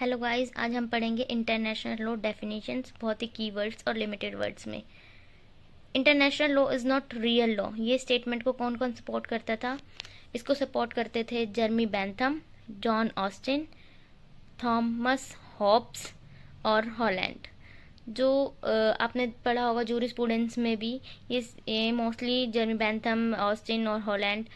Hello guys, आज हम पढ़ेंगे इंटरनेशनल लॉ डेफिनेशंस, बहुत ही कीवर्ड्स और लिमिटेड वर्ड्स में। International law is not real law, ये स्टेटमेंट को कौन कौन सपोर्ट करता था? इसको सपोर्ट करते थे Jeremy Bentham, John Austin, Thomas Hobbes और हॉलैंड। जो आपने पढ़ा होगा जूरिस्प्रूडेंस में भी, ये मोस्टली जर्मी बेंथम, ऑस्टिन और हॉलैंड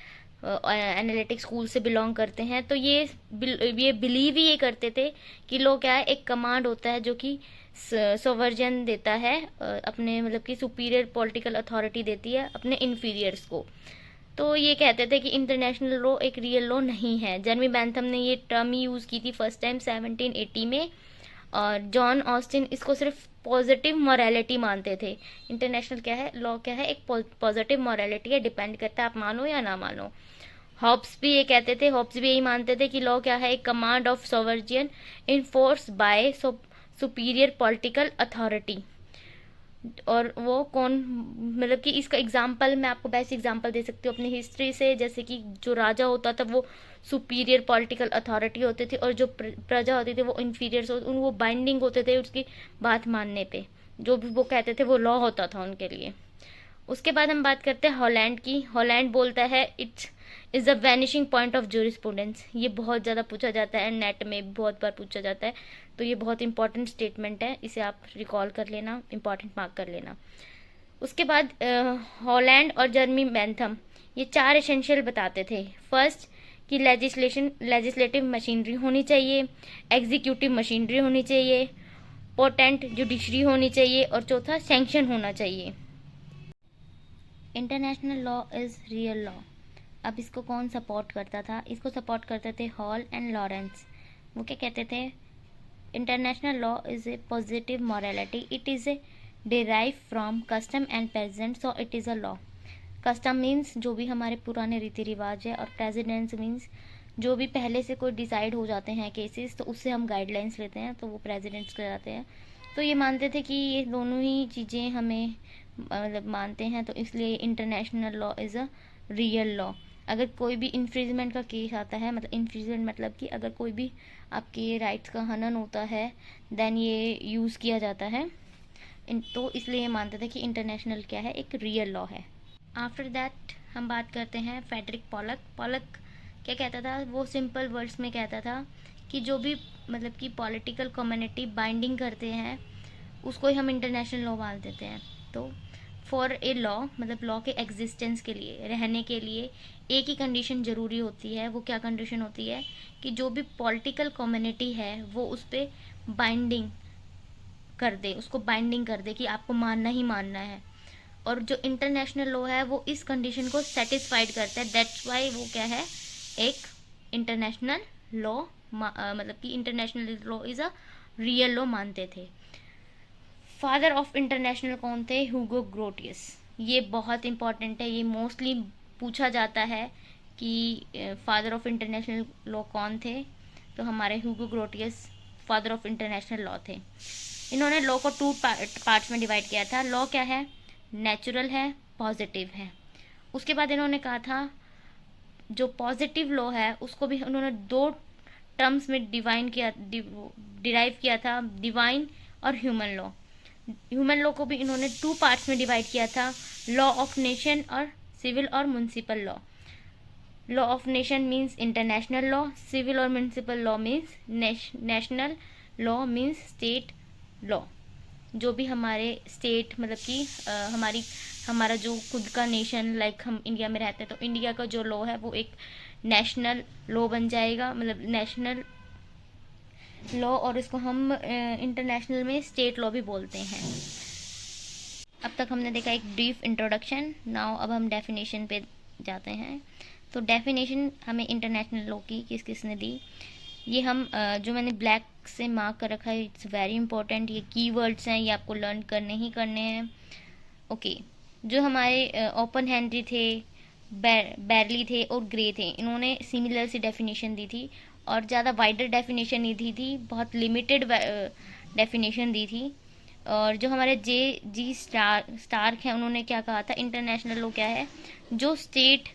एनालिटिक स्कूल से बिलोंग करते हैं। तो ये बिलीव ही ये करते थे कि लॉ क्या है, एक कमांड होता है जो कि सोवर्जन देता है, अपने मतलब कि सुपीरियर पॉलिटिकल अथॉरिटी देती है अपने इन्फीरियर्स को। तो ये कहते थे कि इंटरनेशनल लॉ एक रियल लॉ नहीं है। जर्मी बेंथम ने ये टर्म यूज़ की थी फर्स्ट टाइम 1780 में, और जॉन ऑस्टिन इसको सिर्फ पॉजिटिव मॉरेलिटी मानते थे। इंटरनेशनल क्या है, लॉ क्या है, एक पॉजिटिव मॉरेलिटी है, डिपेंड करता है आप मानो या ना मानो। हॉब्स भी ये कहते थे, हॉब्स भी यही मानते थे कि लॉ क्या है, एक command of sovereign enforce by superior political authority. और वो कौन, मतलब कि इसका एग्जाम्पल मैं आपको बेस्ट एग्जाम्पल दे सकती हूँ अपनी हिस्ट्री से। जैसे कि जो राजा होता था वो सुपीरियर पॉलिटिकल अथॉरिटी होते थे, और जो प्रजा होती थी वो इन्फीरियर, वो बाइंडिंग होते थे उसकी बात मानने पे। जो भी वो कहते थे वो लॉ होता था उनके लिए। उसके बाद हम बात करते हैं हॉलैंड की। हॉलैंड बोलता है it's is the vanishing point of jurisprudence. ये बहुत ज़्यादा पूछा जाता है, नेट में बहुत बार पूछा जाता है, तो ये बहुत इंपॉर्टेंट स्टेटमेंट है, इसे आप रिकॉल कर लेना, इंपॉर्टेंट मार्क कर लेना। उसके बाद हॉलैंड और जर्मी बेंथम ये चार एसेंशियल बताते थे। फर्स्ट कि लेजिस्लेटिव मशीनरी होनी चाहिए, एग्जीक्यूटिव मशीनरी होनी चाहिए, पोटेंट जुडिशरी होनी चाहिए, और चौथा सैंक्शन होना चाहिए। International law is real law. अब इसको कौन सपोर्ट करता था? इसको सपोर्ट करते थे हॉल एंड लॉरेंस। वो क्या कहते थे? International law is a positive morality, it is a derive from custom and president, so it is a law. Custom means जो भी हमारे पुराने रीति रिवाज है, और प्रेसिडेंट्स मीन्स जो भी पहले से कोई डिसाइड हो जाते हैं केसेस, तो उससे हम गाइडलाइंस लेते हैं, तो वो प्रेसिडेंट्स कहलाते हैं। तो ये मानते थे कि ये दोनों ही चीज़ें हमें मतलब मानते हैं, तो इसलिए international law is a real law. अगर कोई भी इन्फ्रिजमेंट का केस आता है, मतलब इन्फ्रिजमेंट मतलब कि अगर कोई भी आपके राइट्स का हनन होता है, देन ये यूज़ किया जाता है। तो इसलिए ये मानते थे कि इंटरनेशनल क्या है, एक रियल लॉ है। आफ्टर दैट हम बात करते हैं फेडरिक पॉलक। पॉलक क्या कहता था? वो सिंपल वर्ड्स में कहता था कि जो भी मतलब कि पॉलिटिकल कम्युनिटी बाइंडिंग करते हैं उसको ही हम इंटरनेशनल लॉ मान देते हैं। तो फॉर ए लॉ, मतलब लॉ के एग्जिस्टेंस के लिए, रहने के लिए एक ही कंडीशन ज़रूरी होती है। वो क्या कंडीशन होती है? कि जो भी पॉलिटिकल कम्युनिटी है वो उस पर बाइंडिंग कर दे, उसको बाइंडिंग कर दे कि आपको मानना ही मानना है। और जो इंटरनेशनल लॉ है वो इस कंडीशन को सेटिस्फाइड करता है। दैट्स वाई वो क्या है, एक इंटरनेशनल लॉ, मतलब कि international law is a real law मानते थे। फादर ऑफ इंटरनेशनल कौन थे? ह्यूगो ग्रोटियस। ये बहुत इंपॉर्टेंट है, ये मोस्टली पूछा जाता है कि फादर ऑफ इंटरनेशनल लॉ कौन थे? तो हमारे Hugo Grotius father of international law थे। इन्होंने लॉ को टू पार्ट्स में डिवाइड किया था। लॉ क्या है? नेचुरल है, पॉजिटिव है। उसके बाद इन्होंने कहा था जो पॉजिटिव लॉ है उसको भी उन्होंने दो टर्म्स में डिराइव किया था, डिवाइन और ह्यूमन लॉ। ह्यूमन लॉ को भी इन्होंने टू पार्ट्स में डिवाइड किया था, लॉ ऑफ नेशन और सिविल और municipal law. Law of nation means international law, civil और municipal law means national law, means state law. जो भी हमारे स्टेट, मतलब कि हमारा जो खुद का नेशन, लाइक हम इंडिया में रहते हैं, तो इंडिया का जो लॉ है वो एक नेशनल लॉ बन जाएगा, मतलब नेशनल लॉ, और इसको हम इंटरनेशनल में स्टेट लॉ भी बोलते हैं। अब तक हमने देखा एक ब्रीफ इंट्रोडक्शन। नाउ अब हम डेफिनेशन पे जाते हैं। तो डेफिनेशन हमें इंटरनेशनल लॉ की किस किसने दी? ये हम जो मैंने ब्लैक से मार्क कर रखा है, इट्स वेरी इंपॉर्टेंट। ये कीवर्ड्स हैं, ये आपको लर्न करने ही करने हैं। ओके, जो हमारे ओपन हेनरी थे, बैरली थे और ग्रे थे, इन्होंने सिमिलर सी डेफिनेशन दी थी, और ज़्यादा वाइडर डेफिनेशन नहीं दी थी, बहुत लिमिटेड डेफिनेशन दी थी। और जो हमारे जी स्टार्क हैं, उन्होंने क्या कहा था? इंटरनेशनल लॉ क्या है? जो स्टेट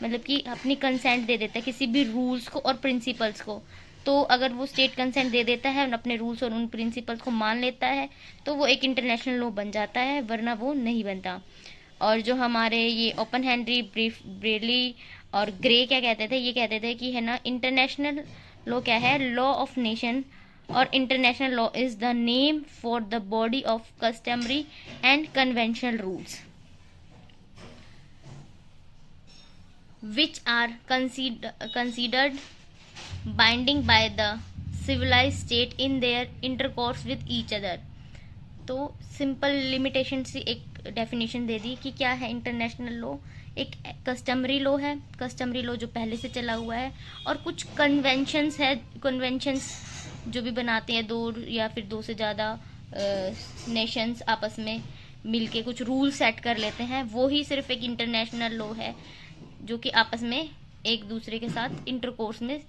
मतलब कि अपनी कंसेंट दे देता है किसी भी रूल्स को और प्रिंसिपल्स को, तो अगर वो स्टेट कंसेंट दे देता है, अपने रूल्स और उन प्रिंसिपल्स को मान लेता है, तो वो एक इंटरनेशनल लॉ बन जाता है, वरना वो नहीं बनता। और जो हमारे ये ओपन हेनरी, ब्रेडली और ग्रे क्या कहते थे, ये कहते थे कि है ना, इंटरनेशनल लॉ क्या है, लॉ ऑफ नेशन, और international law is the name for the body of customary and conventional rules which are considered binding by the civilized state in their intercourse with each other। तो simple limitation से एक definition दे दी कि क्या है international law. एक customary law है, customary law जो पहले से चला हुआ है, और कुछ कन्वेंशंस है, कन्वेंशंस जो भी बनाते हैं दो या फिर दो से ज़्यादा नेशंस आपस में मिलके कुछ रूल सेट कर लेते हैं, वो ही सिर्फ एक इंटरनेशनल लॉ है, जो कि आपस में एक दूसरे के साथ इंटरकोर्स में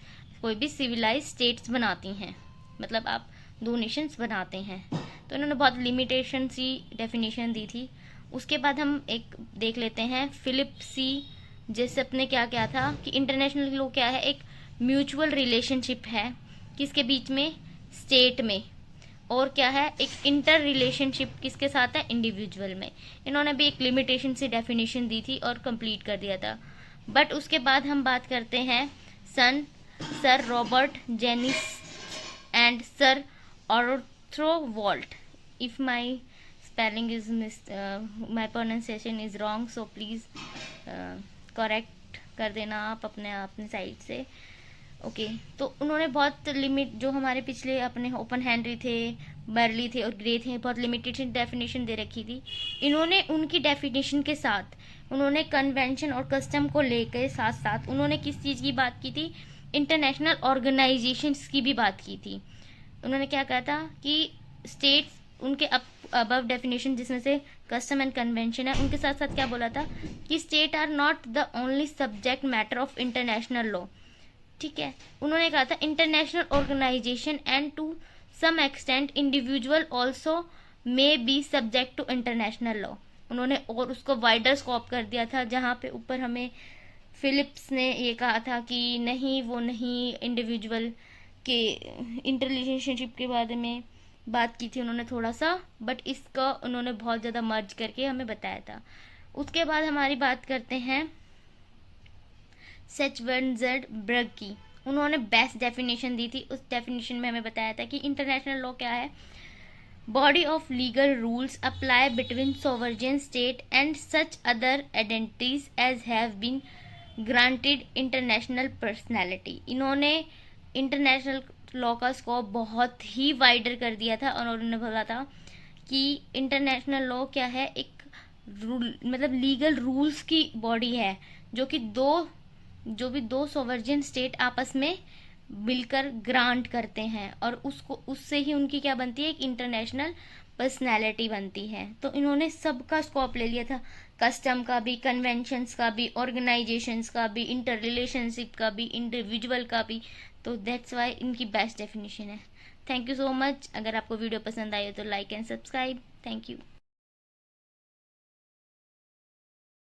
कोई भी सिविलाइज स्टेट्स बनाती हैं, मतलब आप दो नेशंस बनाते हैं। तो इन्होंने बहुत लिमिटेशन सी डेफिनेशन दी थी। उसके बाद हम एक देख लेते हैं फिलिप सी जेसप ने क्या क्या था कि इंटरनेशनल लॉ क्या है, एक म्यूचुअल रिलेशनशिप है किसके बीच में, स्टेट में, और क्या है, एक इंटर रिलेशनशिप किसके साथ है, इंडिविजुअल में। इन्होंने भी एक लिमिटेशन से डेफिनेशन दी थी और कंप्लीट कर दिया था। बट उसके बाद हम बात करते हैं sir Robert Jennings and sir Arthur वॉल्ट। If my spelling is my pronunciation is wrong, so please correct कर देना आप अपने साइड से। ओके तो उन्होंने बहुत लिमिट, जो हमारे पिछले अपने ओपन हेनरी थे, बर्ली थे और ग्रे थे, बहुत लिमिटेड डेफिनेशन दे रखी थी। इन्होंने उनकी डेफिनेशन के साथ उन्होंने कन्वेंशन और कस्टम को लेकर साथ साथ उन्होंने किस चीज़ की बात की थी, इंटरनेशनल ऑर्गेनाइजेशंस की भी बात की थी। उन्होंने क्या कहा था कि स्टेट्स, उनके अबव डेफिनेशन जिसमें से कस्टम एंड कन्वेंशन है, उनके साथ साथ क्या बोला था कि state are not the only subject matter of international law. ठीक है, उन्होंने कहा था international organisation and to some extent individual also may be subject to international law. उन्होंने और उसको वाइडर स्कोप कर दिया था, जहाँ पे ऊपर हमें फिलिप्स ने ये कहा था कि नहीं, वो नहीं, इंडिविजुअल के इंटर रिलेशनशिप के बारे में बात की थी उन्होंने थोड़ा सा, बट इसका उन्होंने बहुत ज़्यादा मर्ज करके हमें बताया था। उसके बाद हमारी बात करते हैं सेचवर्नज़बर्ग की। उन्होंने बेस्ट डेफिनेशन दी थी। उस डेफिनेशन में हमें बताया था कि इंटरनेशनल लॉ क्या है, body of legal rules apply between sovereign state and such other identities as have been granted international personality. इन्होंने इंटरनेशनल लॉ का स्कोप बहुत ही वाइडर कर दिया था और उन्होंने बोला था कि इंटरनेशनल लॉ क्या है, एक रूल, मतलब लीगल रूल्स की बॉडी है, जो कि जो भी दो सोवरेन स्टेट आपस में मिलकर ग्रांट करते हैं, और उसको उससे ही उनकी क्या बनती है, एक इंटरनेशनल पर्सनैलिटी बनती है। तो इन्होंने सबका स्कोप ले लिया था, कस्टम का भी, कन्वेंशंस का भी, ऑर्गेनाइजेशंस का भी, इंटर रिलेशनशिप का भी, इंडिविजुअल का भी। तो दैट्स वाई इनकी बेस्ट डेफिनेशन है। Thank you so much. अगर आपको वीडियो पसंद आई हो तो like and subscribe. Thank you.